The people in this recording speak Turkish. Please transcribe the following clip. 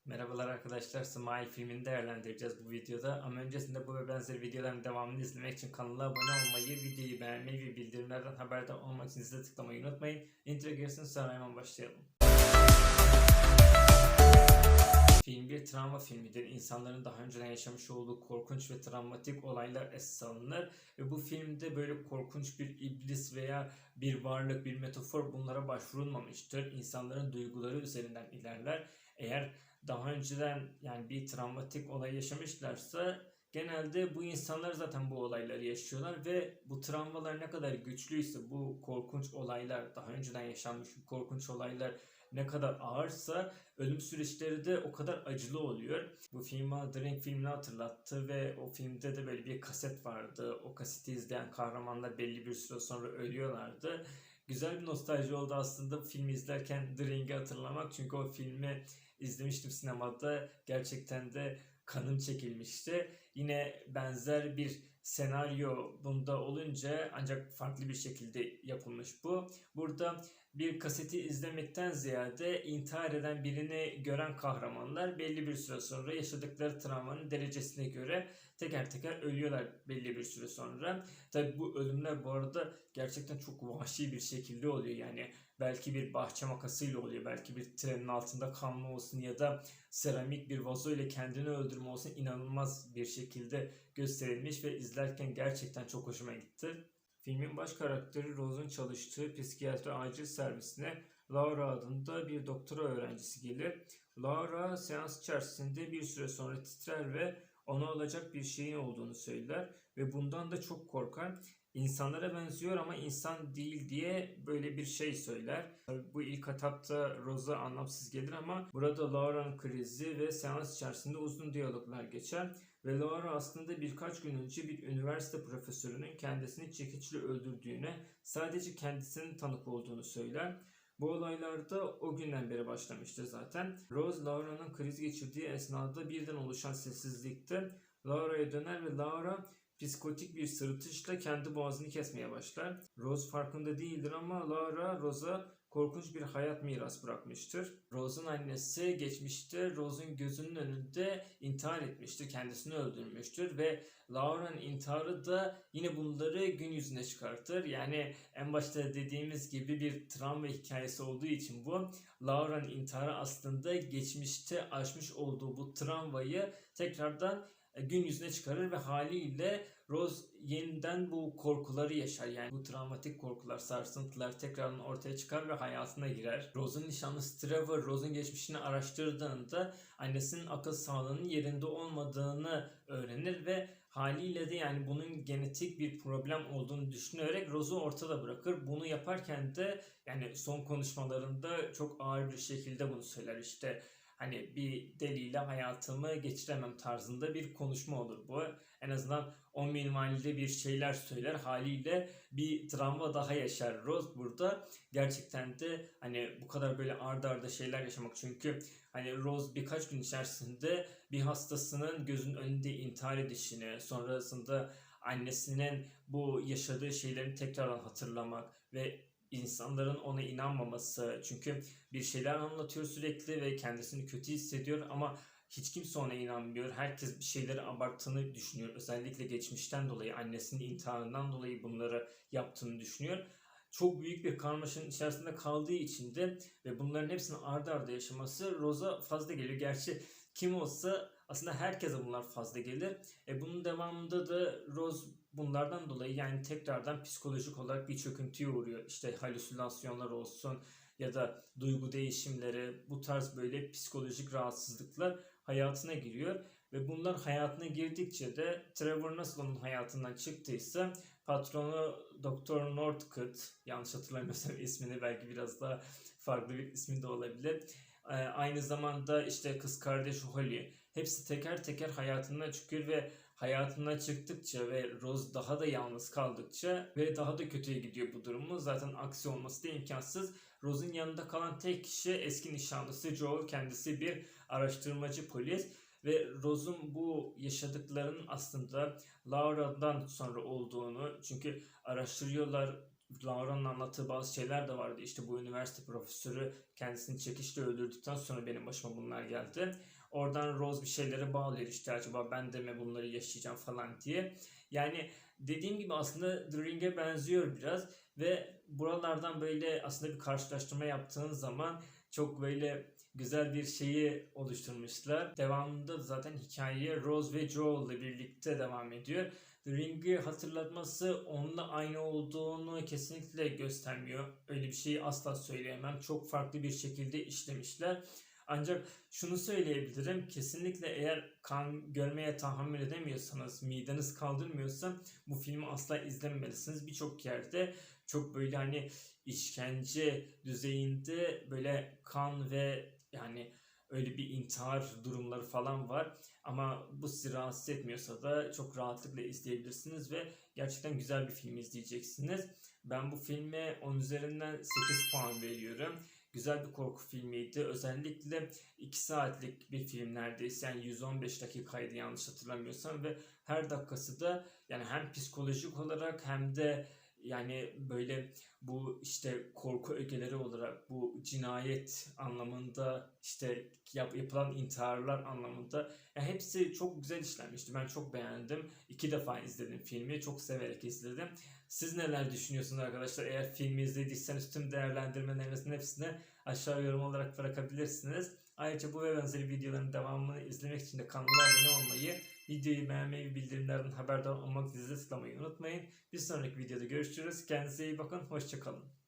Merhabalar arkadaşlar, Smile filmini değerlendireceğiz bu videoda. Ama öncesinde bu ve benzeri videoların devamını izlemek için kanala abone olmayı, videoyu beğenmeyi ve bildirimlerden haberdar olmak için zile tıklamayı unutmayın. Intro girsin, sonra hemen başlayalım. Film bir travma filmidir. İnsanların daha önceden yaşamış olduğu korkunç ve travmatik olaylar esas alınır. Ve bu filmde böyle korkunç bir iblis veya bir varlık, bir metafor bunlara başvurulmamıştır. İnsanların duyguları üzerinden ilerler. Eğer daha önceden yani bir travmatik olay yaşamışlarsa genelde bu insanlar zaten bu olayları yaşıyorlar ve bu travmalar ne kadar güçlüyse, bu korkunç olaylar, daha önceden yaşanmış bu korkunç olaylar ne kadar ağırsa ölüm süreçleri de o kadar acılı oluyor. Bu film bana The Ring filmini hatırlattı ve o filmde de böyle bir kaset vardı. O kaseti izleyen kahramanlar belli bir süre sonra ölüyorlardı. Güzel bir nostalji oldu aslında filmi izlerken The Ring'i hatırlamak. Çünkü o filmi izlemiştim sinemada. Gerçekten de kanım çekilmişti. Yine benzer bir senaryo bunda olunca ancak farklı bir şekilde yapılmış bu. Burada bir kaseti izlemekten ziyade intihar eden birini gören kahramanlar belli bir süre sonra yaşadıkları travmanın derecesine göre teker teker ölüyorlar belli bir süre sonra. Tabi bu ölümler bu arada gerçekten çok vahşi bir şekilde oluyor. Yani belki bir bahçe makasıyla oluyor, belki bir trenin altında kalma olsun ya da seramik bir vazo ile kendini öldürme olsun, inanılmaz bir şekilde gösterilmiş ve izlerken gerçekten çok hoşuma gitti. Filmin baş karakteri Rose'un çalıştığı psikiyatri acil servisine Laura adında bir doktora öğrencisi gelir. Laura seans içerisinde bir süre sonra titrer ve ona olacak bir şeyin olduğunu söyler ve bundan da çok korkar. İnsanlara benziyor ama insan değil diye böyle bir şey söyler. Bu ilk etapta Rose'a anlamsız gelir ama burada Laura'nın krizi ve seans içerisinde uzun diyaloglar geçer. Ve Laura aslında birkaç gün önce bir üniversite profesörünün kendisini çekiçle öldürdüğüne, sadece kendisinin tanık olduğunu söyler. Bu olaylarda o günden beri başlamıştır zaten. Rose, Laura'nın kriz geçirdiği esnada birden oluşan sessizlikte Laura'ya döner ve Laura psikotik bir sırıtışla kendi boğazını kesmeye başlar. Rose farkında değildir ama Laura, Rose'a korkunç bir hayat miras bırakmıştır. Rose'un annesi geçmişte Rose'un gözünün önünde intihar etmiştir, kendisini öldürmüştür ve Laura'nın intiharı da yine bunları gün yüzüne çıkartır. Yani en başta dediğimiz gibi bir travma hikayesi olduğu için bu, Laura'nın intiharı aslında geçmişte aşmış olduğu bu travmayı tekrardan gün yüzüne çıkarır ve haliyle Rose yeniden bu korkuları yaşar. Yani bu travmatik korkular, sarsıntılar tekrardan ortaya çıkar ve hayatına girer. Rose'un nişanlısı Trevor, Rose'un geçmişini araştırdığında annesinin akıl sağlığının yerinde olmadığını öğrenir ve haliyle de yani bunun genetik bir problem olduğunu düşünerek Rose'u ortada bırakır. Bunu yaparken de yani son konuşmalarında çok ağır bir şekilde bunu söyler. İşte hani bir deliyle hayatımı geçiremem tarzında bir konuşma olur bu. En azından 10 minvalde bir şeyler söyler, haliyle bir travma daha yaşar Rose burada. Gerçekten de hani bu kadar böyle arda arda şeyler yaşamak, çünkü hani Rose birkaç gün içerisinde bir hastasının gözünün önünde intihar edişini, sonrasında annesinin bu yaşadığı şeylerin tekrardan hatırlamak ve insanların ona inanmaması, çünkü bir şeyler anlatıyor sürekli ve kendisini kötü hissediyor ama hiç kimse ona inanmıyor. Herkes bir şeyleri abarttığını düşünüyor. Özellikle geçmişten dolayı, annesinin intiharından dolayı bunları yaptığını düşünüyor. Çok büyük bir karmaşanın içerisinde kaldığı için de ve bunların hepsini arda arda yaşaması Rose'a fazla geliyor. Gerçi kim olsa aslında herkese bunlar fazla gelir. Bunun devamında da Rose bunlardan dolayı yani tekrardan psikolojik olarak bir çöküntüye uğruyor. İşte halüsinasyonlar olsun ya da duygu değişimleri, bu tarz böyle psikolojik rahatsızlıklar hayatına giriyor. Ve bunlar hayatına girdikçe de Trevor nasıl onun hayatından çıktıysa patronu Doktor Northcutt, yanlış hatırlamıyorsam ismini, belki biraz daha farklı bir ismi de olabilir. Aynı zamanda işte kız kardeş Holly, hepsi teker teker hayatından çıkıyor ve hayatından çıktıkça ve Rose daha da yalnız kaldıkça ve daha da kötüye gidiyor bu durumu. Zaten aksi olması da imkansız. Rose'un yanında kalan tek kişi eski nişanlısı Joel, kendisi bir araştırmacı polis ve Rose'un bu yaşadıklarının aslında Laura'dan sonra olduğunu, çünkü araştırıyorlar, Laura'nın anlattığı bazı şeyler de vardı. İşte bu üniversite profesörü kendisini çekiçle öldürdükten sonra benim başıma bunlar geldi. Oradan Rose bir şeylere bağlıyor, işte acaba ben de mi bunları yaşayacağım falan diye. Yani dediğim gibi aslında The Ring'e benziyor biraz ve buralardan böyle aslında bir karşılaştırma yaptığın zaman çok böyle güzel bir şeyi oluşturmuşlar. Devamında da zaten hikayeye Rose ve Joel ile birlikte devam ediyor. The Ring'i hatırlatması onunla aynı olduğunu kesinlikle göstermiyor. Öyle bir şeyi asla söyleyemem. Çok farklı bir şekilde işlemişler. Ancak şunu söyleyebilirim. Kesinlikle eğer kan görmeye tahammül edemiyorsanız, mideniz kaldırmıyorsa bu filmi asla izlememelisiniz. Birçok yerde çok böyle hani işkence düzeyinde böyle kan ve yani öyle bir intihar durumları falan var. Ama bu sizi rahatsız etmiyorsa da çok rahatlıkla izleyebilirsiniz ve gerçekten güzel bir film izleyeceksiniz. Ben bu filme 10 üzerinden 8 puan veriyorum. Güzel bir korku filmiydi. Özellikle 2 saatlik bir film neredeyse. Yani 115 dakikaydı yanlış hatırlamıyorsam ve her dakikası da yani hem psikolojik olarak hem de yani böyle bu işte korku ögeleri olarak bu cinayet anlamında işte yapılan intiharlar anlamında ya hepsi çok güzel işlenmişti. Ben çok beğendim. 2 defa izledim filmi. Çok severek izledim. Siz neler düşünüyorsunuz arkadaşlar? Eğer filmi izlediyseniz tüm değerlendirmelerinizin hepsini aşağı yorum olarak bırakabilirsiniz. Ayrıca bu ve benzeri videoların devamını izlemek için de kanala abone olmayı, videoyu beğenmeyi ve bildirimlerden haberdar olmak zilini tıklamayı unutmayın. Bir sonraki videoda görüşürüz. Kendinize iyi bakın. Hoşça kalın.